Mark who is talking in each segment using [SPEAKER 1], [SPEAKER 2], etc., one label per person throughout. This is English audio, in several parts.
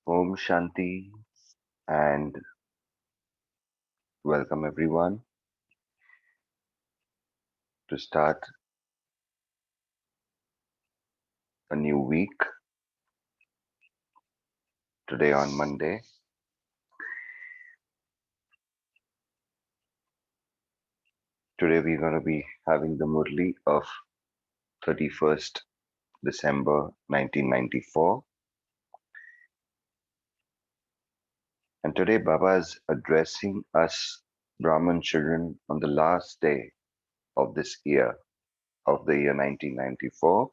[SPEAKER 1] Om Shanti and welcome everyone to start a new week today on Monday. Today we're going to be having the Murli of 31st December 1994, and today Baba is addressing us Brahman children on the last day of this year, of the year 1994.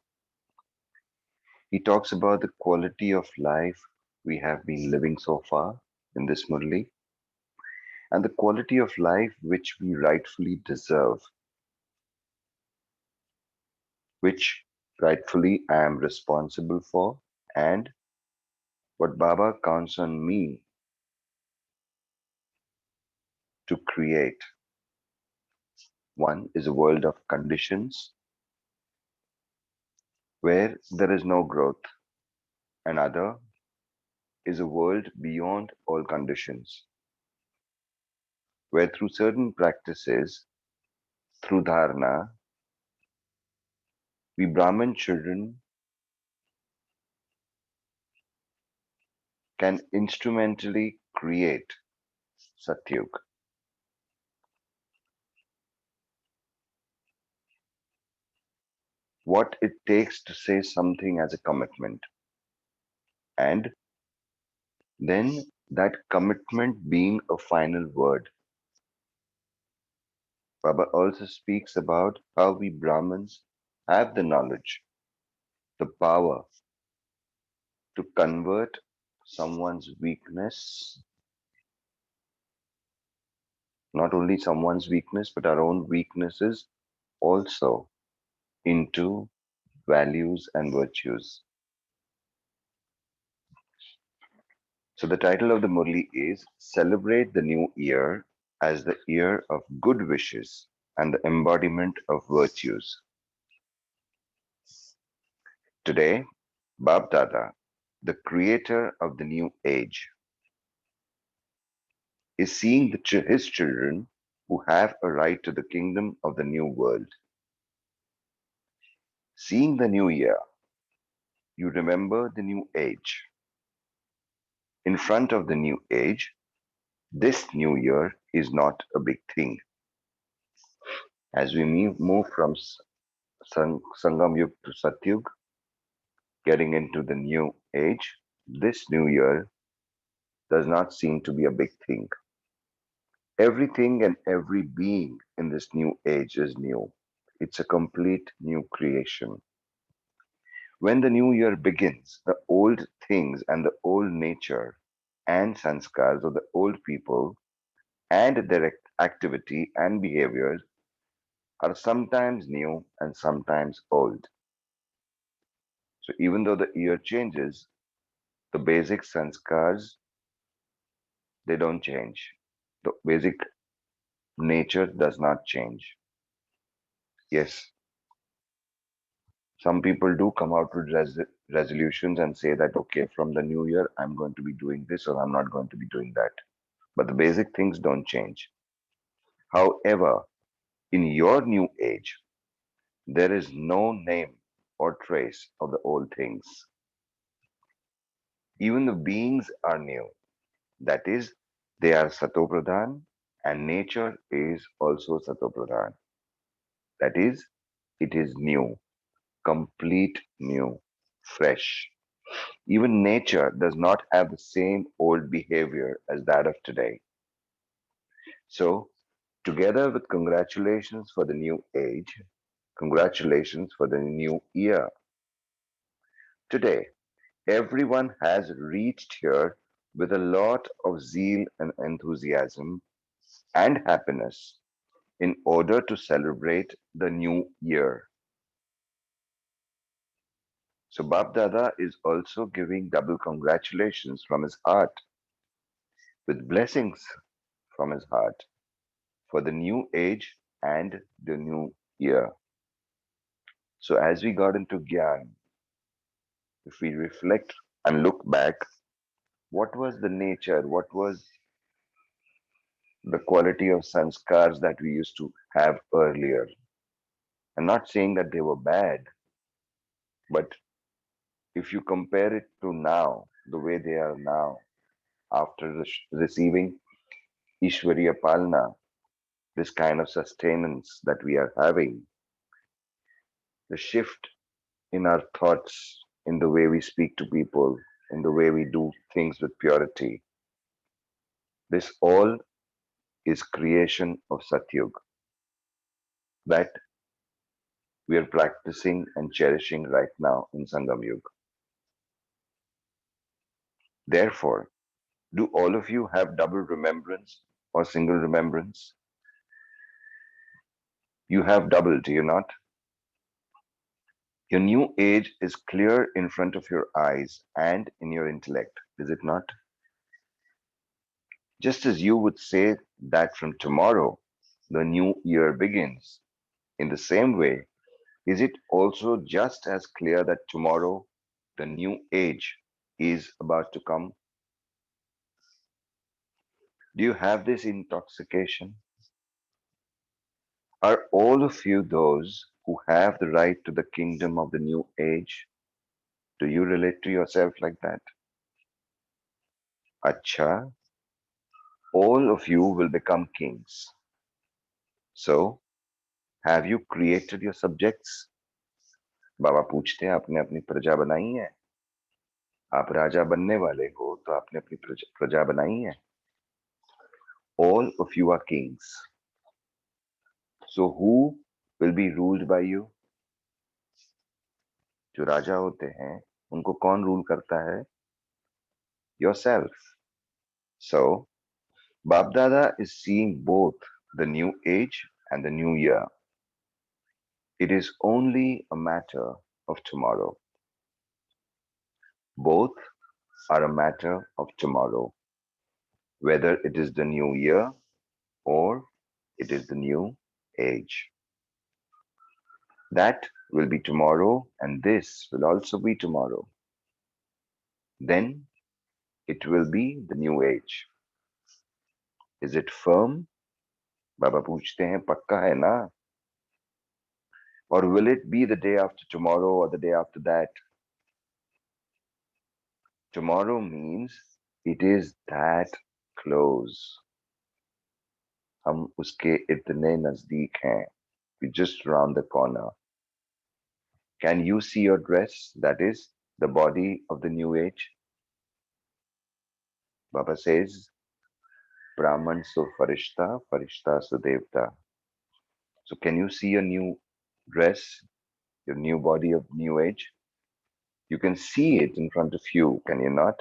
[SPEAKER 1] He talks about the quality of life we have been living so far in this Murli and the quality of life which we rightfully deserve, which rightfully I am responsible for, and what Baba counts on me to create. One is a world of conditions where there is no growth. Another is a world beyond all conditions, where through certain practices, through dharana, we Brahmin children can instrumentally create Satyug. What it takes to say something as a commitment, and then that commitment being a final word. Baba also speaks about how we Brahmins have the knowledge, the power to convert someone's weakness, not only someone's weakness, but our own weaknesses also into values and virtues. So the title of the Murli is Celebrate the New Year as the Year of Good Wishes and the Embodiment of Virtues. Today, Bab Dada, the creator of the new age, is seeing his children who have a right to the kingdom of the new world. Seeing the new year, you remember the new age. In front of the new age, this new year is not a big thing. As we move from Sangam Yug to Satyug, getting into the new age, this new year does not seem to be a big thing. Everything and every being in this new age is new. It's a complete new creation. When the new year begins, the old things and the old nature and sanskars of the old people and their activity and behaviors are sometimes new and sometimes old. So even though the year changes, the basic sanskars, they don't change. The basic nature does not change. Yes, some people do come out with resolutions and say that, okay, from the new year, I'm going to be doing this or I'm not going to be doing that. But the basic things don't change. However, in your new age, there is no name or trace of the old things. Even the beings are new. That is, they are Satopradhan and nature is also Satopradhan. That is, it is new, complete new, fresh. Even nature does not have the same old behavior as that of today. So, together with congratulations for the new age, congratulations for the new year. Today, everyone has reached here with a lot of zeal and enthusiasm and happiness in order to celebrate the new year. So Bab Dada is also giving double congratulations from his heart with blessings from his heart for the new age and the new year. So as we got into Gyan, if we reflect and look back, What was the nature? What was the quality of sanskars that we used to have earlier? I'm not saying that they were bad, but if you compare it to now, the way they are now, after receiving Ishwariya Palna, this kind of sustenance that we are having, the shift in our thoughts, in the way we speak to people, in the way we do things with purity, this all is creation of Satyug that we are practicing and cherishing right now in Sangam Yuga. Therefore, do all of you have double remembrance or single remembrance? You have double, do you not? Your new age is clear in front of your eyes and in your intellect, is it not? Just as you would say that from tomorrow the new year begins, in the same way, is it also just as clear that tomorrow the new age is about to come? Do you have this intoxication? Are all of you those who have the right to the kingdom of the new age? Do you relate to yourself like that? Acha, all of you will become kings. So, have you created your subjects? बाबा पूछते हैं आपने अपनी प्रजा बनाई है? आप राजा बनने वाले हो तो आपने अपनी प्रजा बनाई है? All of you are kings. So who will be ruled by you? जो राजा होते हैं उनको कौन रूल करता है? Yourself. So Babdada is seeing both the new age and the new year. It is only a matter of tomorrow. Both are a matter of tomorrow, whether it is the new year or it is the new age. That will be tomorrow, and this will also be tomorrow. Then it will be the new age. Is it firm? Baba पूछते हैं पक्का है ना? Or will it be the day after tomorrow or the day after that? Tomorrow means it is that close. हम उसके इतने नजदीक हैं. We're just around the corner. Can you see your dress? That is the body of the new age. Baba says, Brahman so Farishta, Farishta so Devta. So can you see your new dress, your new body of new age? You can see it in front of you, can you not?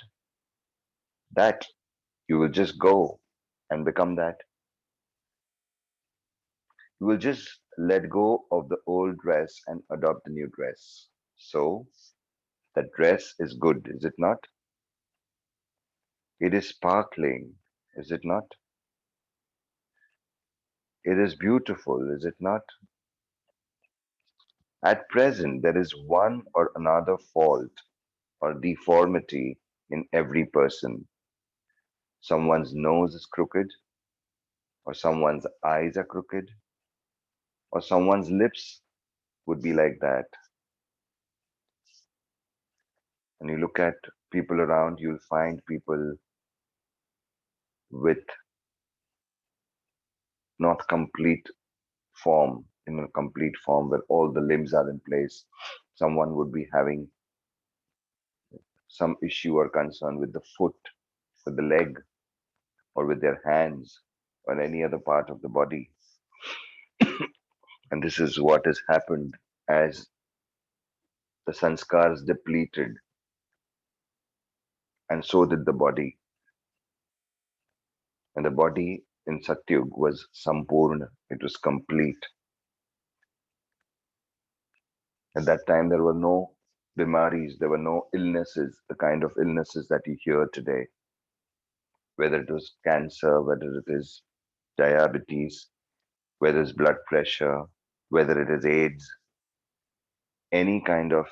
[SPEAKER 1] That you will just go and become that. You will just let go of the old dress and adopt the new dress. So that dress is good, is it not? It is sparkling, is it not? It is beautiful, is it not? At present, there is one or another fault or deformity in every person. Someone's nose is crooked, or someone's eyes are crooked, or someone's lips would be like that. And you look at people around, you'll find people with not complete form, in a complete form where all the limbs are in place. Someone would be having some issue or concern with the foot, with the leg, or with their hands, or any other part of the body. And this is what has happened as the sanskars depleted, and so did the body. And the body in Satyug was sampurna, it was complete. At that time, there were no bimaris, there were no illnesses, the kind of illnesses that you hear today, whether it was cancer, whether it is diabetes, whether it's blood pressure, whether it is AIDS, any kind of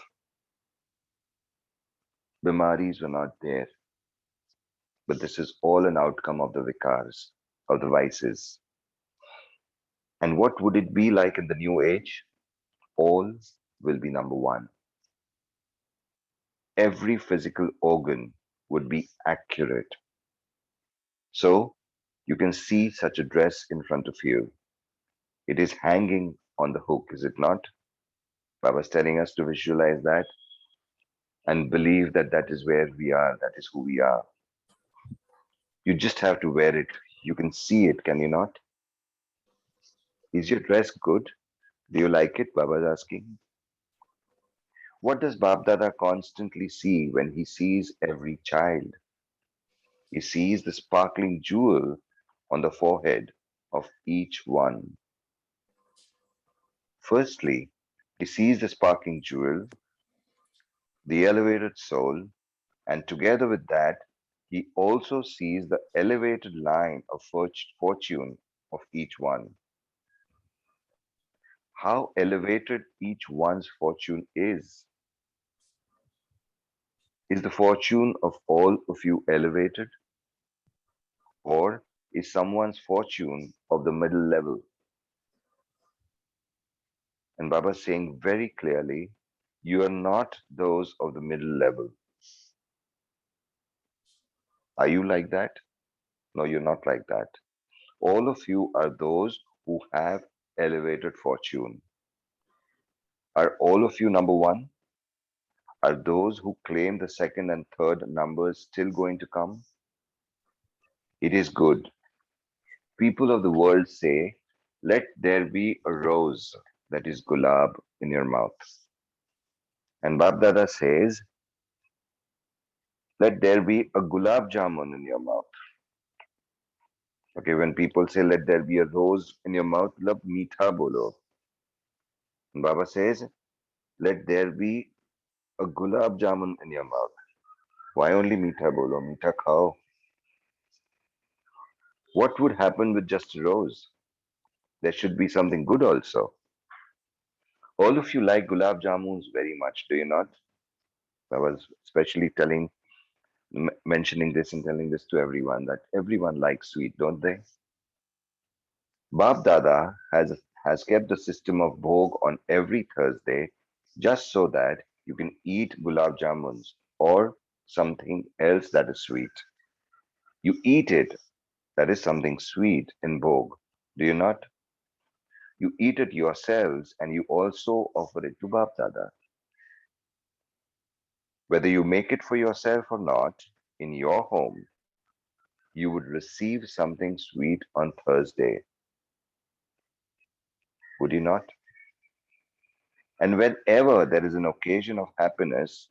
[SPEAKER 1] bimaris were not there. But this is all an outcome of the vikars, of the vices. And what would it be like in the new age? All will be number one. Every physical organ would be accurate. So you can see such a dress in front of you. It is hanging on the hook, is it not? Baba's telling us to visualize that and believe that that is where we are, that is who we are. You just have to wear it. You can see it, can you not? Is your dress good? Do you like it? Baba's asking. What does Bab Dada constantly see when he sees every child? He sees the sparkling jewel on the forehead of each one. Firstly, he sees the sparkling jewel, the elevated soul, and together with that, he also sees the elevated line of fortune of each one. How elevated each one's fortune is. Is the fortune of all of you elevated? Or is someone's fortune of the middle level? And Baba is saying very clearly, you are not those of the middle level. Are you like that? No, you're not like that. All of you are those who have elevated fortune. Are all of you number one? Are those who claim the second and third numbers still going to come? It is good. People of the world say, let there be a rose, that is gulab, in your mouth. And Babdada says, let there be a gulab jamun in your mouth. Okay, when people say, let there be a rose in your mouth, lab meetha bolo. And Baba says, let there be a gulab jamun in your mouth. Why only meetha bolo? Meetha khao. What would happen with just a rose? There should be something good also. All of you like gulab jamuns very much, do you not? I was especially mentioning this and telling this to everyone that everyone likes sweet, don't they? Bab Dada has kept the system of bhog on every Thursday just so that you can eat gulab jamuns or something else that is sweet. You eat it, that is something sweet in bhog. Do you not? You eat it yourselves and you also offer it to Bab Dada. Whether you make it for yourself or not, in your home, you would receive something sweet on Thursday, would you not? And whenever there is an occasion of happiness,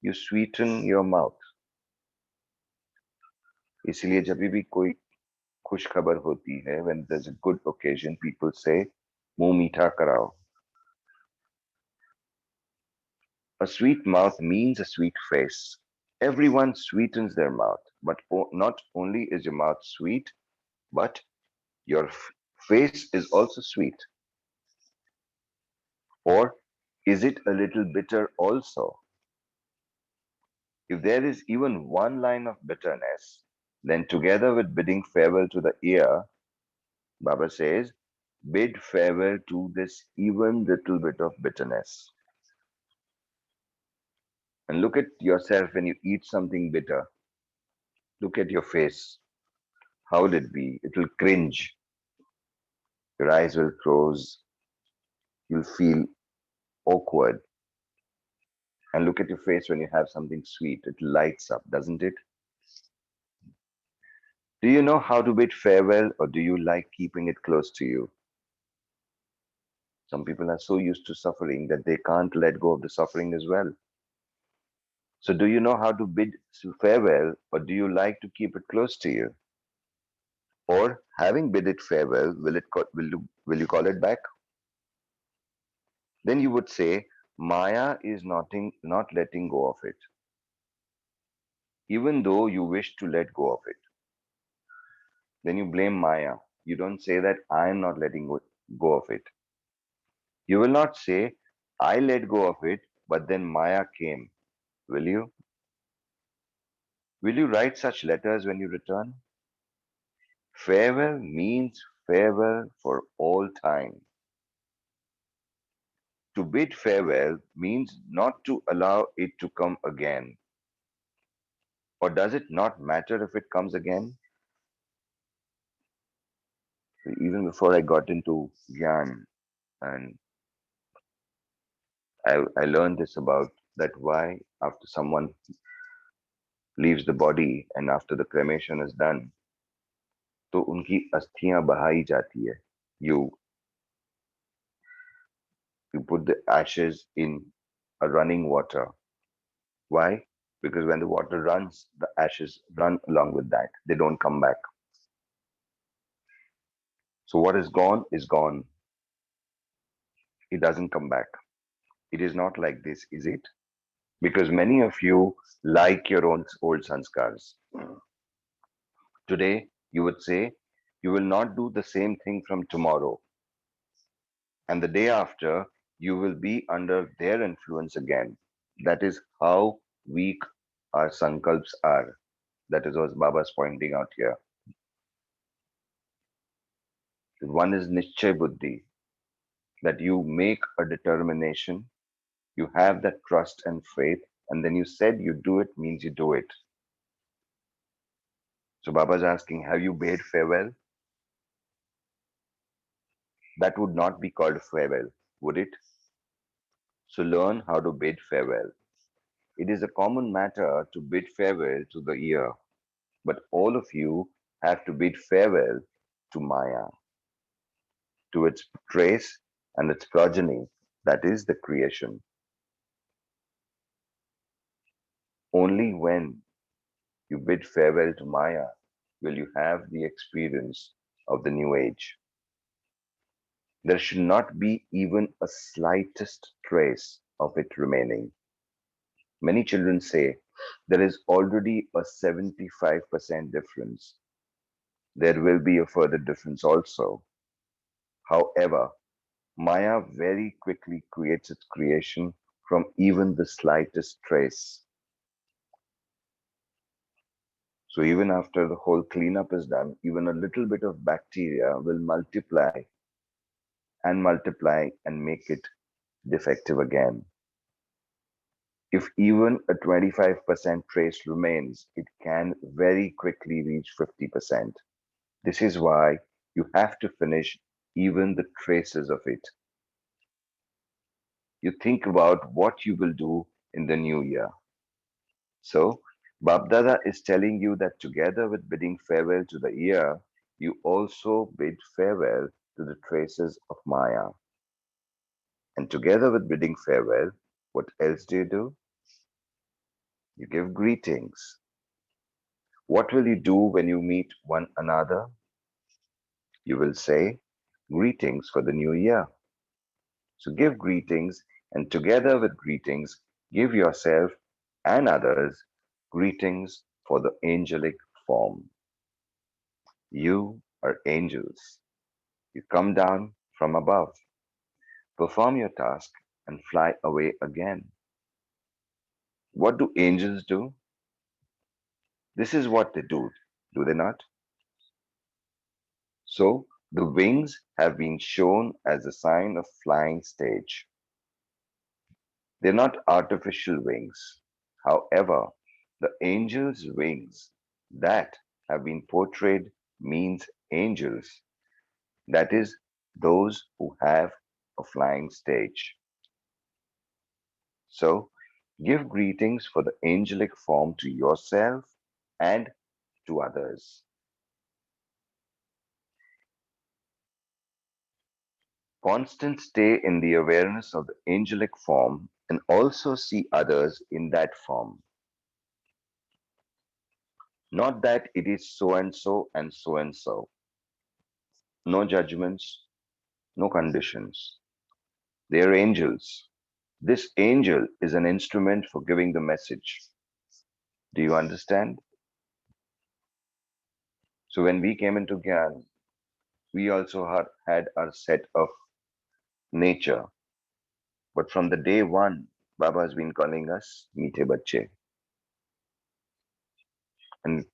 [SPEAKER 1] you sweeten your mouth. इसलिए जब भी कोई खुश खबर होती है, when there's a good occasion, people say, मुंह मीठा कराओ. A sweet mouth means a sweet face. Everyone sweetens their mouth, but not only is your mouth sweet, but your face is also sweet. Or is it a little bitter also? If there is even one line of bitterness, then together with bidding farewell to the ear, Baba says, bid farewell to this even little bit of bitterness. And look at yourself when you eat something bitter. Look at your face. How will it be? It will cringe. Your eyes will close. You'll feel awkward. And look at your face when you have something sweet. It lights up, doesn't it? Do you know how to bid farewell, or do you like keeping it close to you? Some people are so used to suffering that they can't let go of the suffering as well. So, do you know how to bid farewell, or do you like to keep it close to you? Or, having bid it farewell, will you call it back? Then you would say, Maya is not letting go of it, even though you wish to let go of it. Then you blame Maya. You don't say that I am not letting go of it. You will not say, I let go of it, but then Maya came. Will you? Will you write such letters when you return? Farewell means farewell for all time. To bid farewell means not to allow it to come again. Or does it not matter if it comes again? Even before I got into Gyan, and I learned this about that why after someone leaves the body and after the cremation is done, तो उनकी अस्थियां बहाई जाती है. You you put the ashes in a running water. Why? Because when the water runs, the ashes run along with that. They don't come back. So what is gone is gone. It doesn't come back. It is not like this, is it? Because many of you like your own old sanskars. Today, you would say, you will not do the same thing from tomorrow. And the day after, you will be under their influence again. That is how weak our sankalps are. That is what Baba is pointing out here. One is Nischay Buddhi, that you make a determination, you have that trust and faith, and then you said you do it means you do it. So Baba is asking, have you bade farewell? That would not be called farewell, would it? So learn how to bid farewell. It is a common matter to bid farewell to the year, but all of you have to bid farewell to Maya, to its trace and its progeny, that is the creation. Only when you bid farewell to Maya will you have the experience of the new age. There should not be even a slightest trace of it remaining. Many children say there is already a 75% difference. There will be a further difference also. However, Maya very quickly creates its creation from even the slightest trace. So even after the whole cleanup is done, even a little bit of bacteria will multiply and make it defective again. If even a 25% trace remains, it can very quickly reach 50%. This is why you have to finish even the traces of it. You think about what you will do in the new year. So, Babdada is telling you that together with bidding farewell to the year, you also bid farewell to the traces of Maya. And together with bidding farewell, what else do? You give greetings. What will you do when you meet one another? You will say, greetings for the new year. So give greetings, and together with greetings, give yourself and others greetings for the angelic form. You are angels. You come down from above, perform your task, and fly away again. What do angels do? This is what they do they not? So, the wings have been shown as a sign of flying stage. They're not artificial wings. However, the angel's wings that have been portrayed means angels, that is, those who have a flying stage. So, give greetings for the angelic form to yourself and to others. Constant stay in the awareness of the angelic form and also see others in that form. Not that it is so and so and so and so. No judgments, no conditions. They are angels. This angel is an instrument for giving the message. Do you understand? So when we came into Gyan, we also had our set of nature. But from the day one, Baba has been calling us Meethe Bacche. And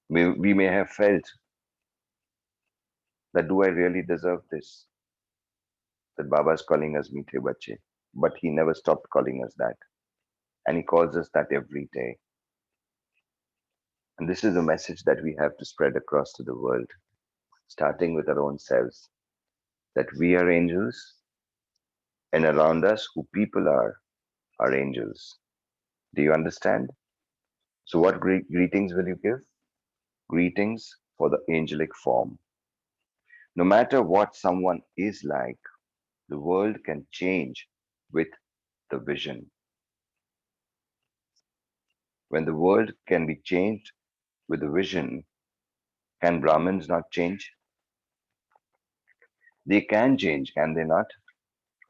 [SPEAKER 1] we may have felt that, do I really deserve this? That Baba is calling us Meethe Bache. But he never stopped calling us that. And he calls us that every day. And this is a message that we have to spread across to the world, starting with our own selves, that we are angels, and around us, who people are angels. Do you understand? So, what greetings will you give? Greetings for the angelic form. No matter what someone is like, the world can change with the vision. When the world can be changed with the vision, can Brahmins not change? They can change, can they not?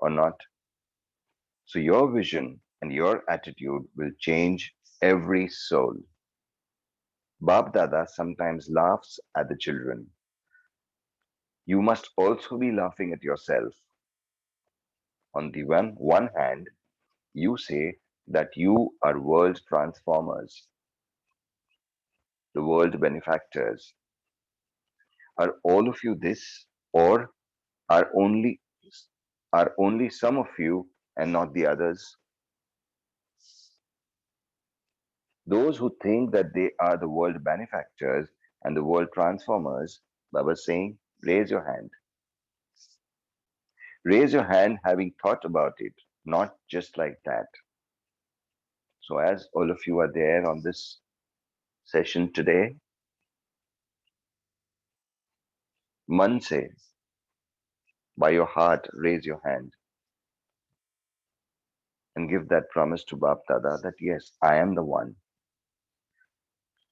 [SPEAKER 1] Or not? So your vision and your attitude will change every soul. Bab Dada sometimes laughs at the children. You must also be laughing at yourself. On the one hand, you say that you are world transformers, the world benefactors. Are all of you this, or are only are only some of you and not the others? Those who think that they are the world benefactors and the world transformers, Baba is saying, raise your hand. Raise your hand having thought about it, not just like that. So, as all of you are there on this session today, Man se, by your heart, raise your hand and give that promise to Bap Dada that yes, I am the one.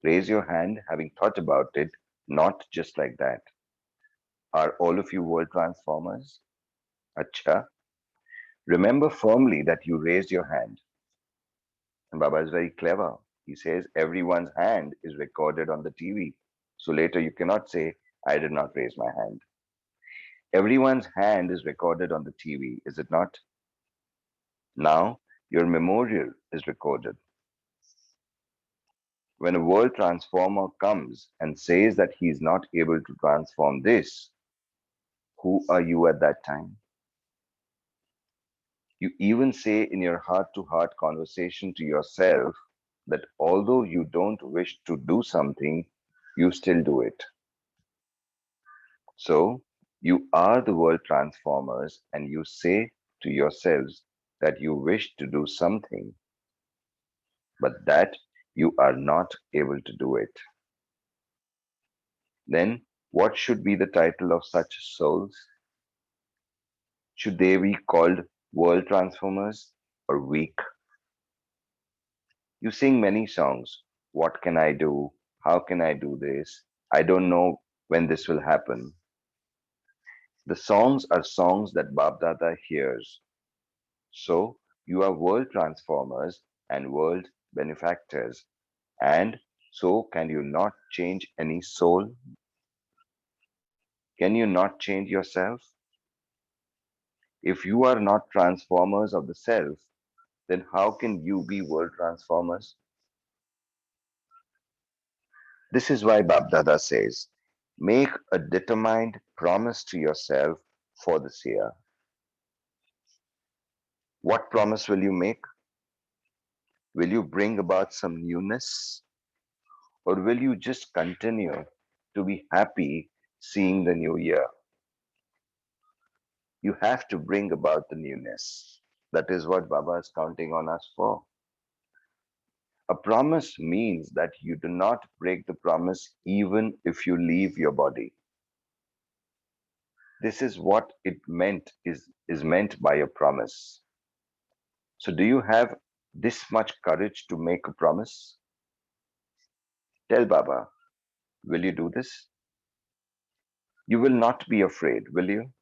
[SPEAKER 1] Raise your hand having thought about it, not just like that. Are all of you world transformers? Acha. Remember firmly that you raised your hand. And Baba is very clever. He says everyone's hand is recorded on the TV. So later you cannot say, I did not raise my hand. Everyone's hand is recorded on the TV, is it not? Now your memorial is recorded. When a world transformer comes and says that he is not able to transform this, who are you at that time? You even say in your heart to heart conversation to yourself that although you don't wish to do something, you still do it. So you are the world transformers and you say to yourselves that you wish to do something, but that you are not able to do it. Then what should be the title of such souls? Should they be called world transformers or weak? You sing many songs. What can I do? How can I do this? I don't know when this will happen. The songs are songs that Babdada hears. So you are world transformers and world benefactors. And so can you not change any soul? Can you not change yourself? If you are not transformers of the self, then how can you be world transformers? This is why Babdada says, make a determined promise to yourself for this year. What promise will you make? Will you bring about some newness? Or will you just continue to be happy seeing the new year? You have to bring about the newness. That is what Baba is counting on us for. A promise means that you do not break the promise even if you leave your body. This is what it meant is meant by a promise. So do you have this much courage to make a promise? Tell Baba, will you do this? You will not be afraid, will you?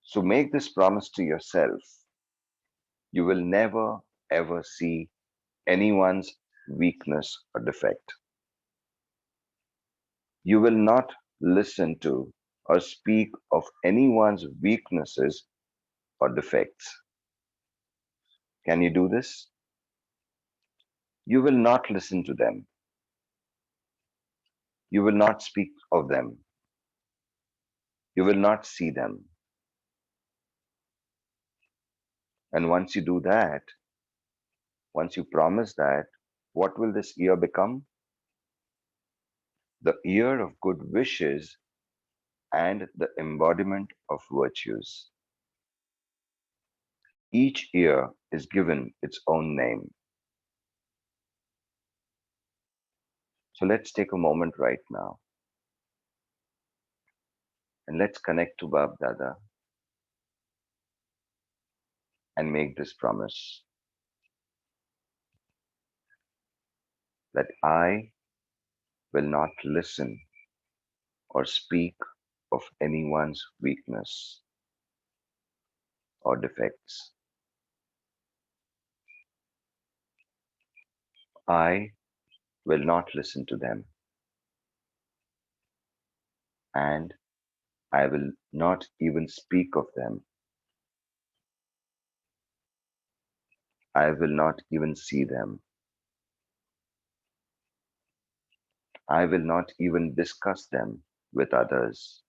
[SPEAKER 1] So make this promise to yourself. You will never ever see anyone's weakness or defect. You will not listen to or speak of anyone's weaknesses or defects. Can you do this? You will not listen to them. You will not speak of them. You will not see them. And once you do that, once you promise that, what will this year become? The year of good wishes and the embodiment of virtues. Each year is given its own name. So let's take a moment right now and let's connect to Bab Dada and make this promise that I will not listen or speak of anyone's weakness or defects. I will not listen to them, and I will not even speak of them. I will not even see them. I will not even discuss them with others.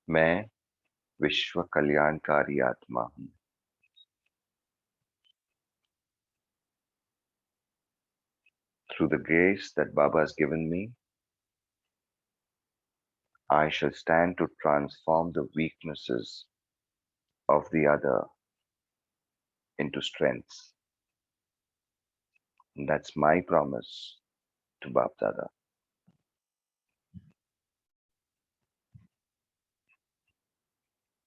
[SPEAKER 1] मैं विश्व कल्याणकारी आत्मा हूँ. Through the grace that Baba has given me, I shall stand to transform the weaknesses of the other into strengths. And that's my promise to Bab Dada.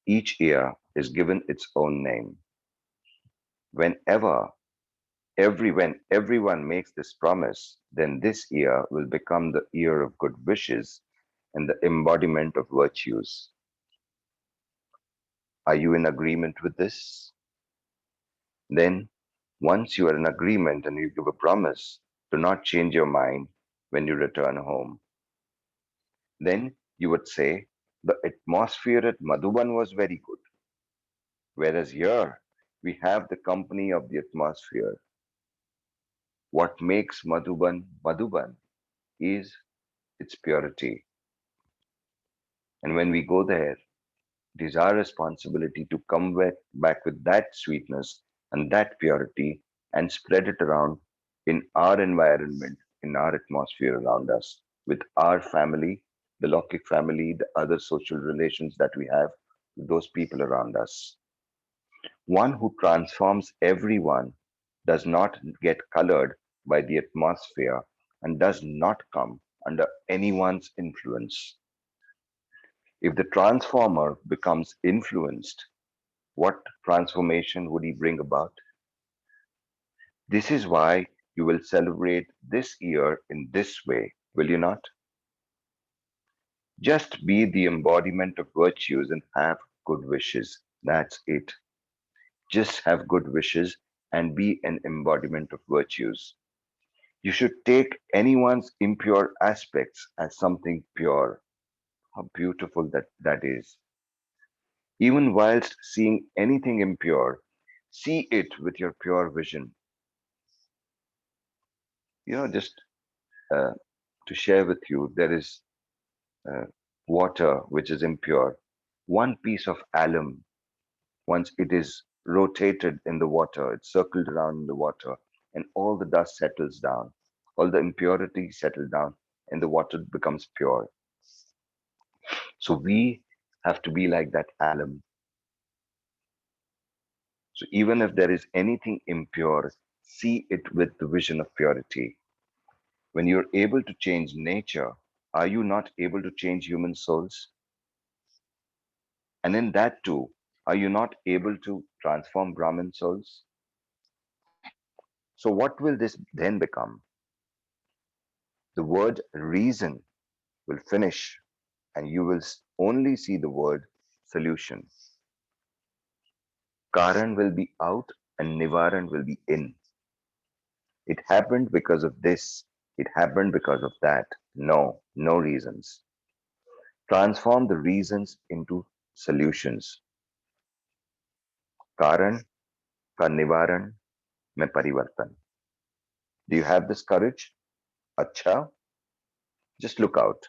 [SPEAKER 1] Each year is given its own name. Whenever when everyone makes this promise, then this year will become the year of good wishes and the embodiment of virtues. Are you in agreement with this? Then, once you are in agreement and you give a promise, do not change your mind when you return home. Then you would say, the atmosphere at Madhuban was very good. Whereas here, we have the company of the atmosphere. What makes Madhuban Madhuban is its purity. And when we go there, it is our responsibility to come back with that sweetness and that purity and spread it around in our environment, in our atmosphere around us, with our family, the Lokik family, the other social relations that we have with those people around us. One who transforms everyone does not get colored by the atmosphere and does not come under anyone's influence. If the transformer becomes influenced, what transformation would he bring about? This is why you will celebrate this year in this way, will you not? Just be the embodiment of virtues and have good wishes. That's it. Just have good wishes and be an embodiment of virtues. You should take anyone's impure aspects as something pure. How beautiful that is. Even whilst seeing anything impure, see it with your pure vision. Just uh, to share with you, there is uh, water which is impure. One piece of alum, once it is rotated in the water, it's circled around in the water, and all the dust settles down, all the impurities settle down, and the water becomes pure. So we have to be like that alum. So even if there is anything impure, see it with the vision of purity. When you're able to change nature, are you not able to change human souls? And in that too, are you not able to transform Brahmin souls? So what will this then become? The word reason will finish and you will only see the word solution. Karan will be out and Nivaran will be in. It happened because of this. It happened because of that. No, no reasons. Transform the reasons into solutions. कारण का निवारण में परिवर्तन. Do you have this courage? Acha, just look out.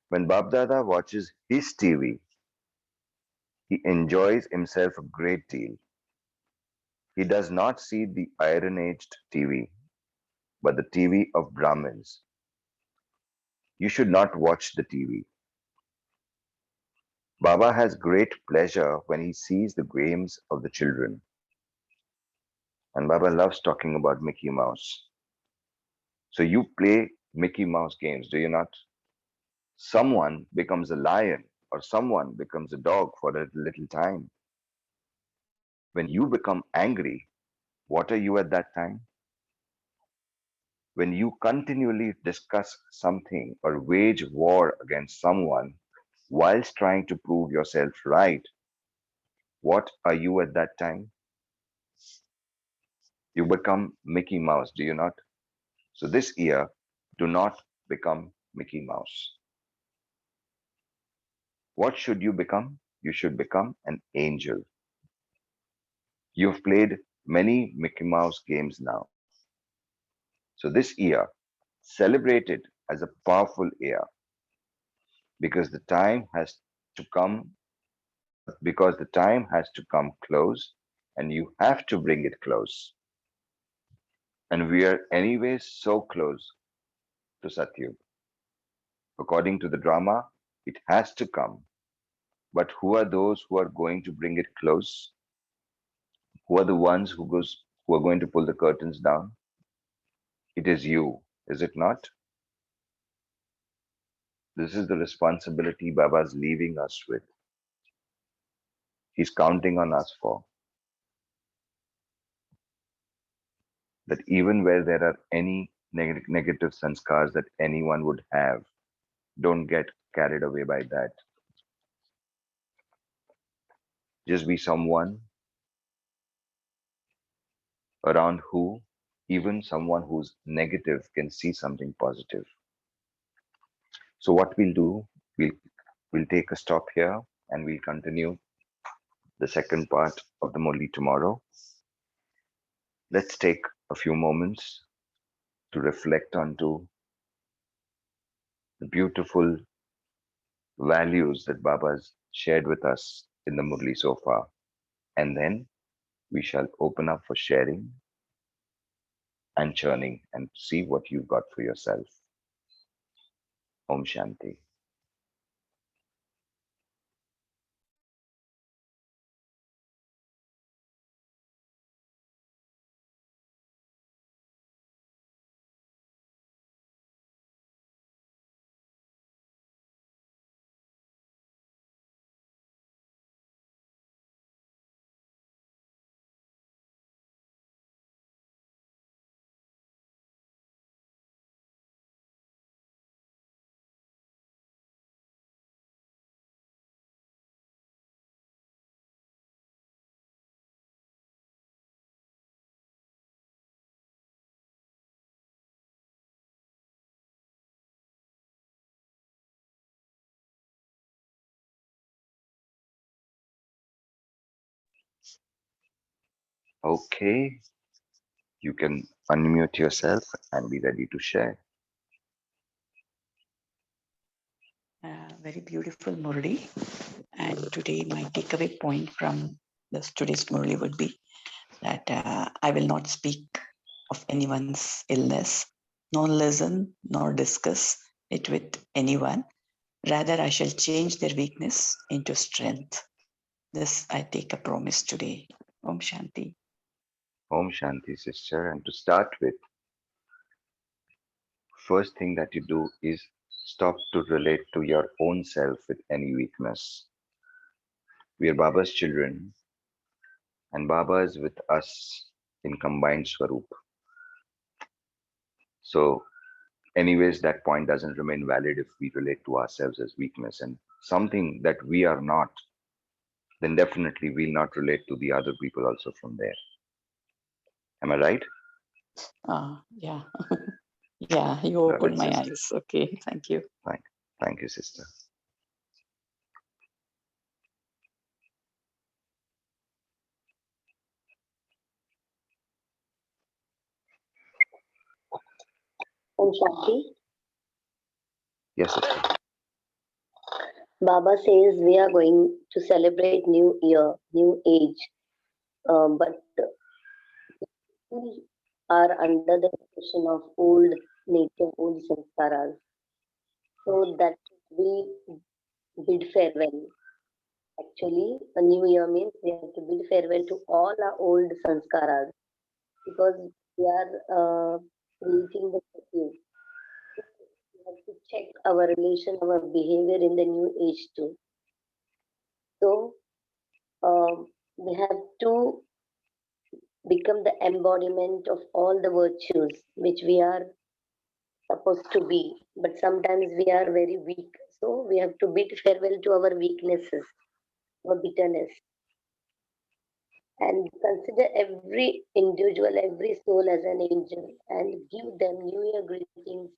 [SPEAKER 1] When Bab Dada watches his TV, he enjoys himself a great deal. He does not see the iron-aged TV, but the TV of Brahmins. You should not watch the TV. Baba has great pleasure when he sees the games of the children. And Baba loves talking about Mickey Mouse. So you play Mickey Mouse games, do you not? Someone becomes a lion or someone becomes a dog for a little time. When you become angry, what are you at that time? When you continually discuss something or wage war against someone whilst trying to prove yourself right, what are you at that time? You become Mickey Mouse, do you not? So this year, do not become Mickey Mouse. What should you become? You should become an angel. You've played many Mickey Mouse games now. So this year, celebrate it as a powerful year because the time has to come, because the time has to come close and you have to bring it close. And we are anyways so close to Satyug. According to the drama, it has to come. But who are those who are going to bring it close? Who are the ones who are going to pull the curtains down? It is you, is it not? This is the responsibility Baba's leaving us with. He's counting on us for. That even where there are any negative sanskars that anyone would have, don't get carried away by that. Just be someone around who even someone who's negative can see something positive. So what we'll do, we'll take a stop here and we'll continue the second part of the Murli tomorrow. Let's take a few moments to reflect onto the beautiful values that Baba's shared with us in the Murli so far. And then we shall open up for sharing and churning and see what you've got for yourself. Om Shanti. Okay, you can unmute yourself and be ready to share.
[SPEAKER 2] Very beautiful Murli. And today my takeaway point from this today's Murli would be that I will not speak of anyone's illness, nor listen, nor discuss it with anyone. Rather, I shall change their weakness into strength. This I take a promise today. Om Shanti.
[SPEAKER 1] Om Shanti, sister. And to start with, first thing that you do is stop to relate to your own self with any weakness. We are Baba's children, and Baba is with us in combined Swarup. So, anyways, that point doesn't remain valid if we relate to ourselves as weakness and something that we are not, then definitely we'll not relate to the other people also from there. Am I right?
[SPEAKER 2] Yeah. Yeah, you
[SPEAKER 1] Love
[SPEAKER 2] opened
[SPEAKER 1] it,
[SPEAKER 2] my
[SPEAKER 1] sister.
[SPEAKER 2] eyes. Okay, thank you.
[SPEAKER 1] Thank you, sister.
[SPEAKER 3] Om Shanti.
[SPEAKER 1] Yes, sister.
[SPEAKER 3] Baba says we are going to celebrate new year, new age, but we are under the impression of old nature, old sanskaras. So that we bid farewell. Actually, a new year means we have to bid farewell to all our old sanskaras because we are creating the new. We have to check our relation, our behavior in the new age too. So we have to become the embodiment of all the virtues which we are supposed to be. But sometimes we are very weak. So we have to bid farewell to our weaknesses, our bitterness, and consider every individual, every soul as an angel and give them New Year greetings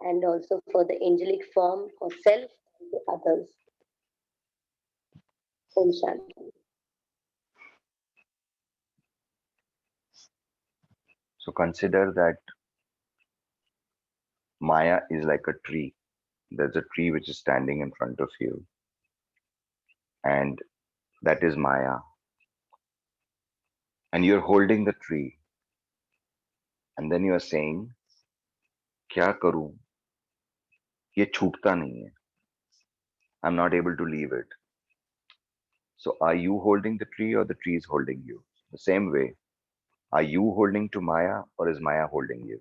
[SPEAKER 3] and also for the angelic form for self and to others. Om Shanti.
[SPEAKER 1] So consider that Maya is like a tree. There's a tree which is standing in front of you, and that is Maya. And you're holding the tree, and then you are saying, "Kya karu? Ye chhootta nahi hai. I'm not able to leave it." So are you holding the tree or the tree is holding you? The same way, are you holding to Maya or is Maya holding you?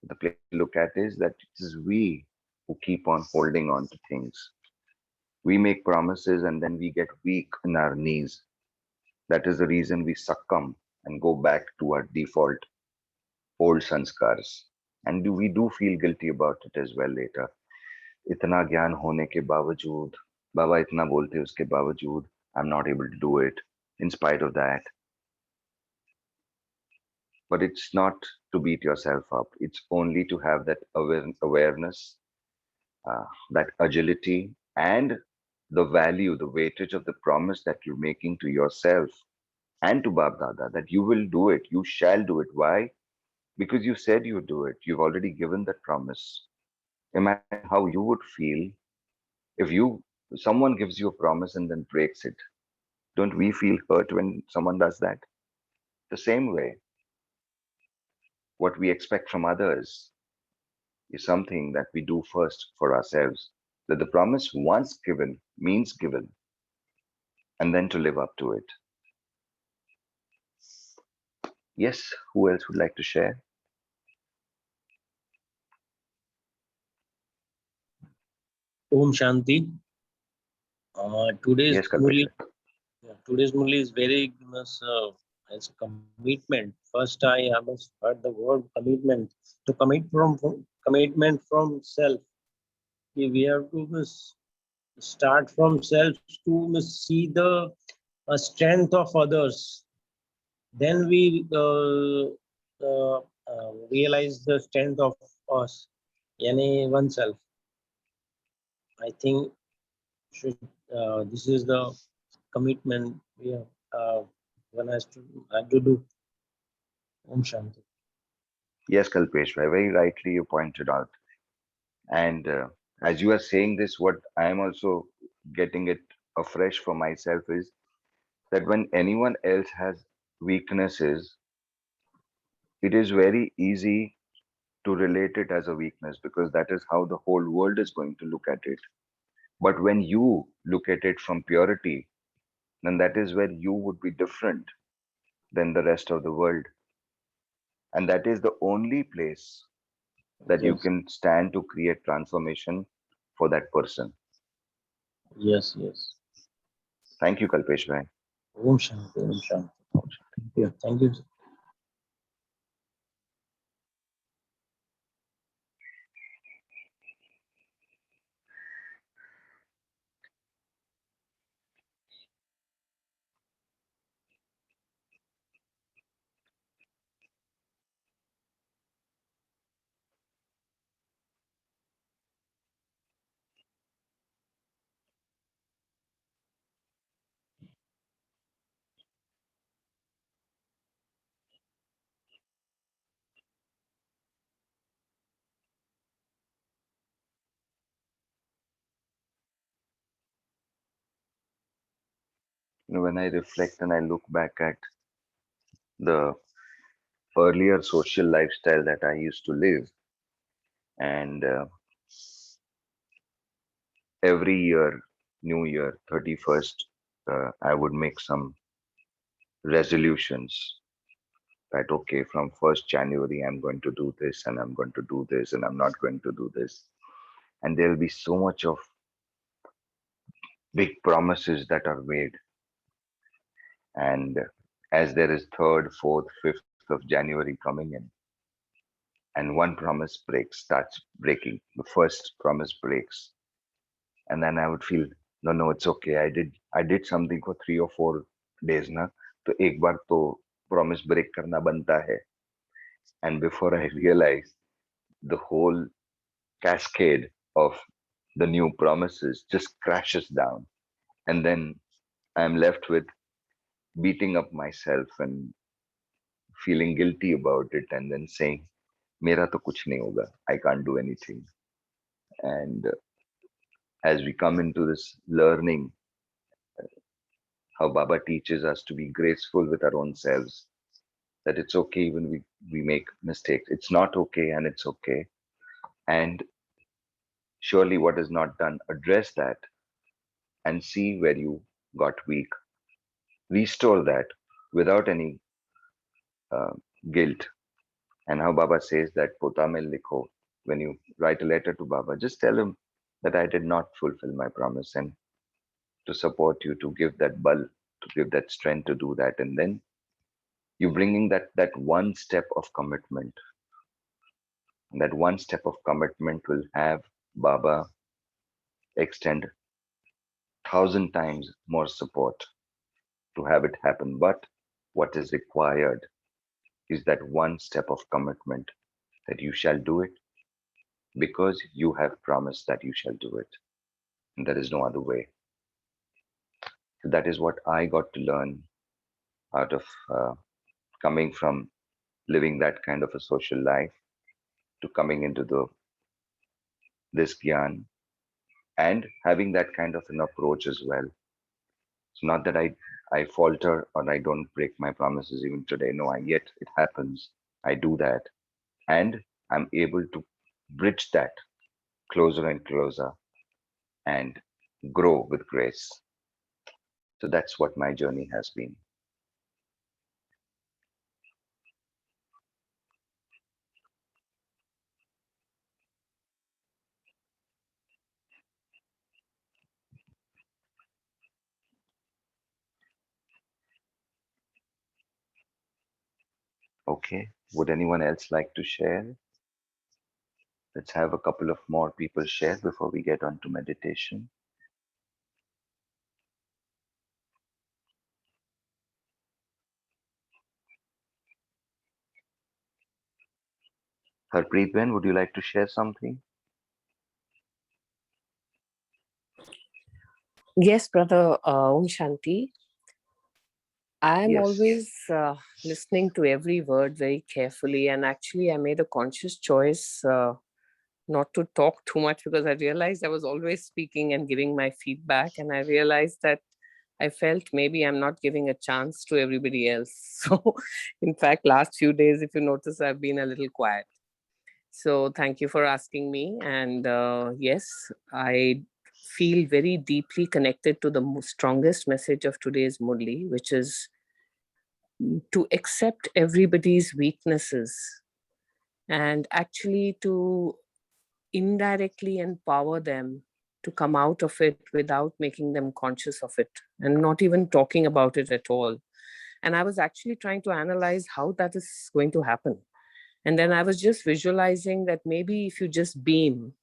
[SPEAKER 1] The place to look at is that it is we who keep on holding on to things. We make promises and then we get weak in our knees. That is the reason we succumb and go back to our default old sanskars. And we do feel guilty about it as well later. इतना ज्ञान होने के बावजूद, बाबा इतना बोलते उसके बावजूद, I'm not able to do it in spite of that. But it's not to beat yourself up. It's only to have that awareness, that agility, and the value, the weightage of the promise that you're making to yourself and to Bab Dada that you will do it, you shall do it. Why? Because you said you would do it. You've already given that promise. Imagine how you would feel if someone gives you a promise and then breaks it. Don't we feel hurt when someone does that? The same way, what we expect from others is something that we do first for ourselves. That the promise once given means given, and then to live up to it. Yes, who else would like to share?
[SPEAKER 4] Om Shanti. Today's
[SPEAKER 1] Yes, Kalpesh.
[SPEAKER 4] Murli, today's Murli is very as commitment. First, I almost heard the word commitment. To commitment from self. We have to start from self to see the strength of others. Then we realize the strength of us, yani oneself. I think this is the commitment we have one has to do. Om Shanti.
[SPEAKER 1] Yes, Kalpesh, very rightly you pointed out. And as you are saying this, what I am also getting it afresh for myself is that when anyone else has weaknesses, it is very easy to relate it as a weakness because that is how the whole world is going to look at it. But when you look at it from purity, then that is where you would be different than the rest of the world. And that is the only place that you
[SPEAKER 4] Yes,
[SPEAKER 1] can stand to create transformation for that person.
[SPEAKER 4] yes, yes.
[SPEAKER 1] Thank you, Kalpesh bhai.
[SPEAKER 4] Om Shanti, Om Shanti. Om Shanti. Yeah, thank you.
[SPEAKER 1] When I reflect and I look back at the earlier social lifestyle that I used to live, and every year, New Year, 31st, I would make some resolutions that, okay, from 1st January, I'm going to do this and I'm going to do this and I'm not going to do this. And there'll be so much of big promises that are made. And as there is 3rd, 4th, 5th of January coming in, and one promise starts breaking, the first promise breaks. And then I would feel, no, it's okay. I did something for 3 or 4 days na. तो एक बार तो promise break करना बनता है. And before I realize, the whole cascade of the new promises just crashes down. And then I'm left with beating up myself and feeling guilty about it, and then saying, Mera to kuch nahi hoga. I can't do anything. And as we come into this learning, how Baba teaches us to be graceful with our own selves, that it's okay when we make mistakes. It's not okay and it's okay. And surely what is not done, address that and see where you got weak. Restore that without any uh, guilt. And how Baba says that Pota mein likho, when you write a letter to Baba, just tell him that I did not fulfill my promise, and to support you, to give that bal, to give that strength to do that. And then you bringing that one step of commitment. And that one step of commitment will have Baba extend 1,000 times more support to have it happen. But what is required is that one step of commitment, that you shall do it because you have promised that you shall do it. And there is no other way. So that is what I got to learn out of coming from living that kind of a social life to coming into this gyan and having that kind of an approach as well. It's not that I falter or I don't break my promises even today. No, yet it happens. I do that, and I'm able to bridge that closer and closer and grow with grace. So that's what my journey has been. Okay. Would anyone else like to share? Let's have a couple of more people share before we get on to meditation. Harpreet Ben, would you like to share something?
[SPEAKER 5] Yes, brother Om Shanti. I'm
[SPEAKER 1] Yes.
[SPEAKER 5] always listening to every word very carefully, and actually, I made a conscious choice not to talk too much because I realized I was always speaking and giving my feedback, and I realized that I felt maybe I'm not giving a chance to everybody else. So, in fact, last few days, if you notice, I've been a little quiet. So, thank you for asking me. And yes, I feel very deeply connected to the strongest message of today's Murli, which is to accept everybody's weaknesses and actually to indirectly empower them to come out of it without making them conscious of it and not even talking about it at all. And I was actually trying to analyze how that is going to happen. And then I was just visualizing that maybe if you just beam,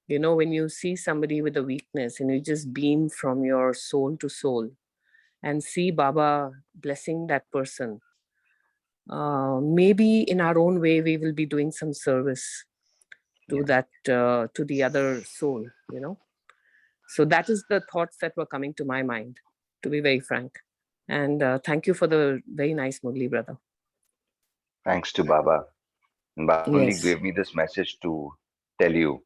[SPEAKER 5] you know, when you see somebody with a weakness and you just beam from your soul to soul and see Baba blessing that person, maybe in our own way, we will be doing some service to that, to the other soul, you know. So that is the thoughts that were coming to my mind, to be very frank. And thank you for the very nice Murli, brother.
[SPEAKER 1] Thanks to Baba. And Baba only
[SPEAKER 5] Yes.
[SPEAKER 1] gave me this message to tell you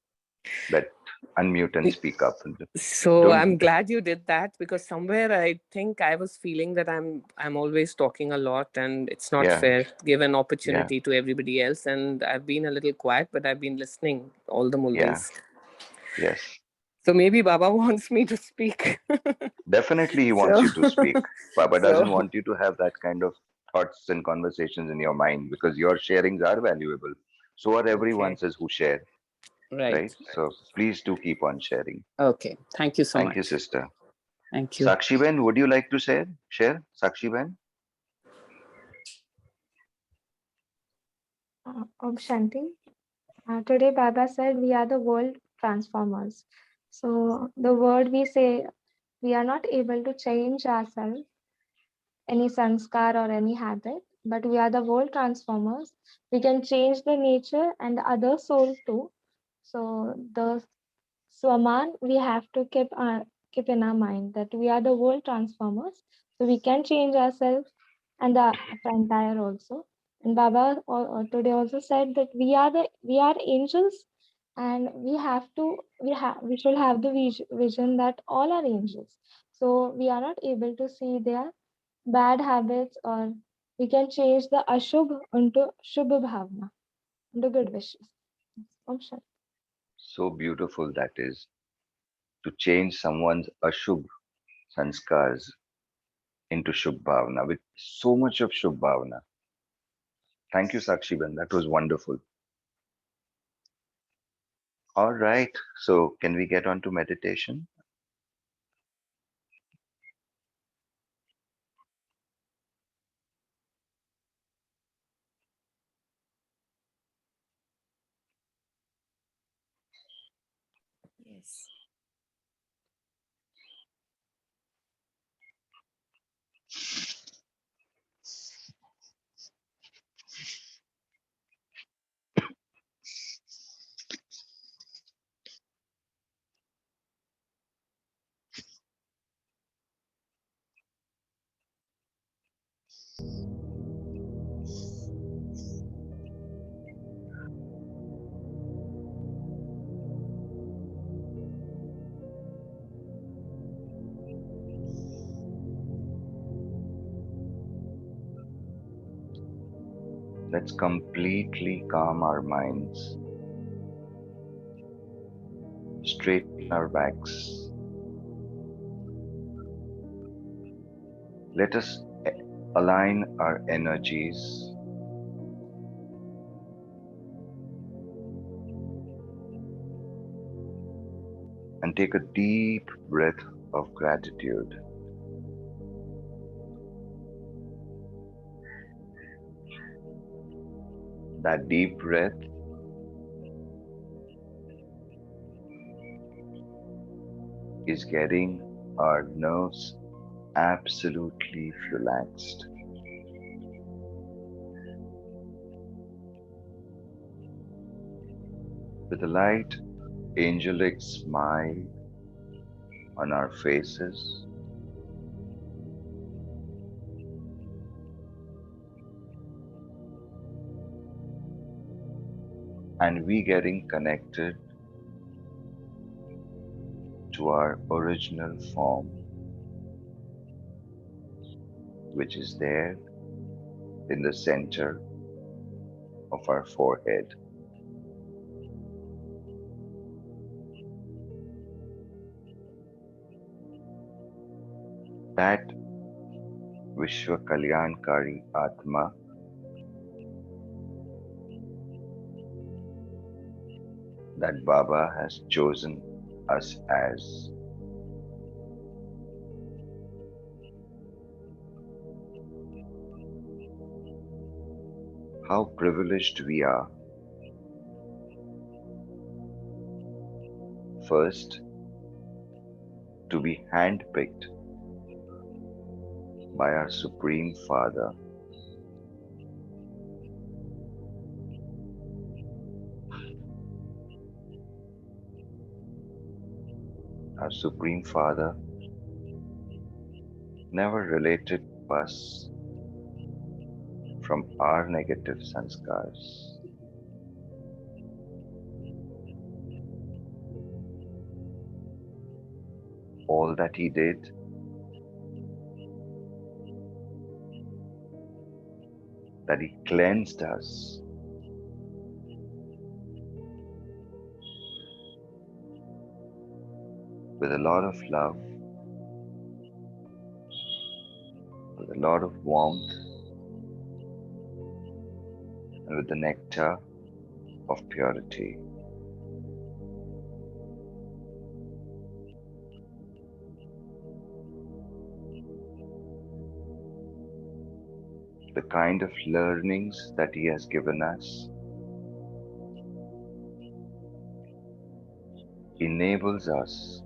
[SPEAKER 1] that unmute and speak up.
[SPEAKER 5] So I'm glad you did that, because somewhere I think I was feeling that I'm always talking a lot and it's not fair to give an opportunity to everybody else. And I've been a little quiet, but I've been listening all the Mullis.
[SPEAKER 1] Yes.
[SPEAKER 5] So maybe Baba wants me to speak.
[SPEAKER 1] Definitely he wants you to speak. Baba doesn't want you to have that kind of thoughts and conversations in your mind, because your sharings are valuable. So are everyone's who share. Right? So please do keep on sharing.
[SPEAKER 5] Okay. Thank you so much.
[SPEAKER 1] Thank you, sister.
[SPEAKER 5] Thank you.
[SPEAKER 1] Sakshi Ben, would you like to share? Sakshi Ben?
[SPEAKER 6] Om Shanti. Today, Baba said we are the world transformers. So, the word we say, we are not able to change ourselves, any sanskar or any habit, but we are the world transformers. We can change the nature and the other soul too. So, the Swaman we have to keep in our mind that we are the world transformers. So, we can change ourselves and the entire also. And Baba today also said that we are angels, and we should have the vision that all are angels. So we are not able to see their bad habits, or we can change the ashubh into shubh bhavna, into good wishes. Om Shanti.
[SPEAKER 1] So beautiful that is, to change someone's ashubh sanskars into shubh bhavna, with so much of shubh bhavna. Thank you, Sakshi Ben. That was wonderful. All right. So can we get on to meditation?
[SPEAKER 5] Yes.
[SPEAKER 1] Let's completely calm our minds, straighten our backs. Let us align our energies and take a deep breath of gratitude. That deep breath is getting our nerves absolutely relaxed. With a light angelic smile on our faces, and we getting connected to our original form, which is there in the center of our forehead. That Vishwa Kalyankari Atma that Baba has chosen us as. How privileged we are. First, to be handpicked by our Supreme Father. Our Supreme Father never related to us from our negative sanskars. all that he did, that he cleansed us with a lot of love, with a lot of warmth, and with the nectar of purity. The kind of learnings that he has given us enables us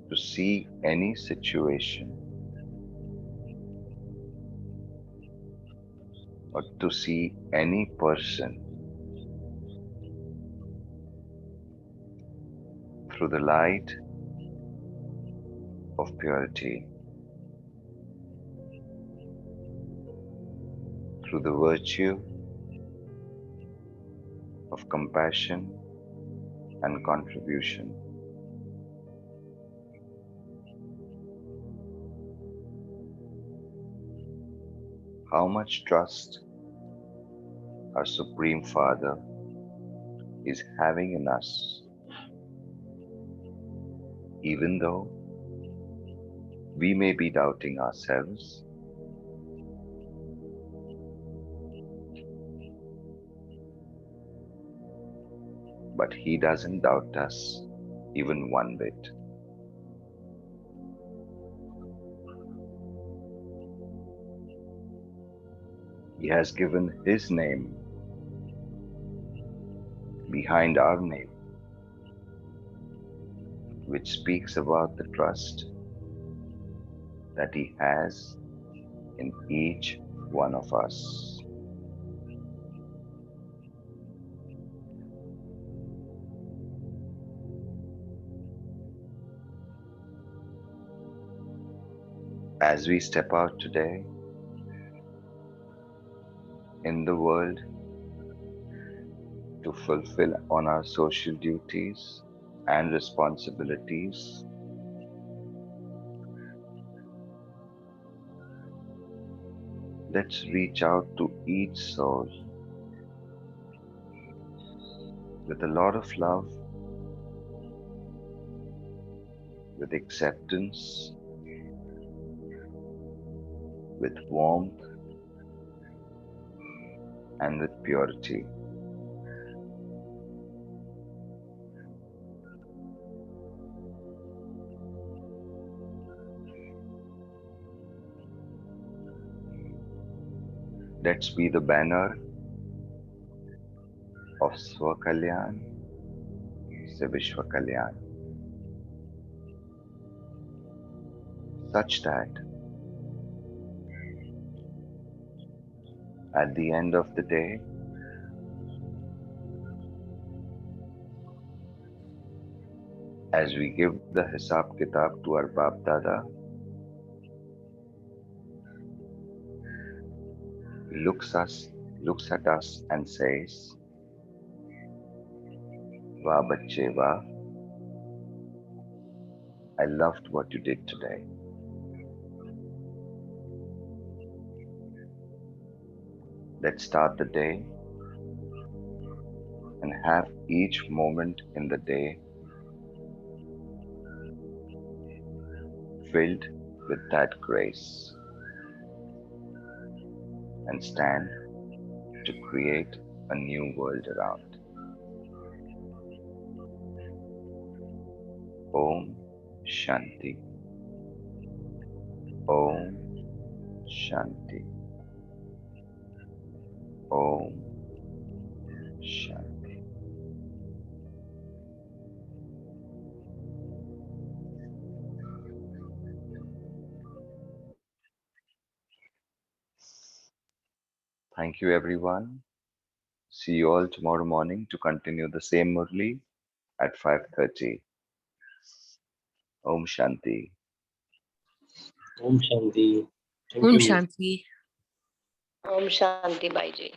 [SPEAKER 1] to see any situation or to see any person through the light of purity, through the virtue of compassion and contribution. How much trust our Supreme Father is having in us, even though we may be doubting ourselves, but he doesn't doubt us even one bit. He has given his name behind our name, which speaks about the trust that he has in each one of us. As we step out today in the world to fulfill on our social duties and responsibilities, let's reach out to each soul with a lot of love, with acceptance, with warmth, and with purity. Let's be the banner of Swakalyan se Vishwakalyan, such that at the end of the day, as we give the Hisab Kitab to our Bap Dada, he looks at us and says, "Wah bacche wah, I loved what you did today." Let's start the day and have each moment in the day filled with that grace and stand to create a new world around. Om Shanti. Om Shanti. Om Shanti. Thank you, everyone. See you all tomorrow morning to continue the same Murli at 5:30. Om Shanti.
[SPEAKER 4] Om Shanti. Thank
[SPEAKER 5] Om
[SPEAKER 4] you.
[SPEAKER 5] Shanti.
[SPEAKER 3] Om Shanti Bhaiji.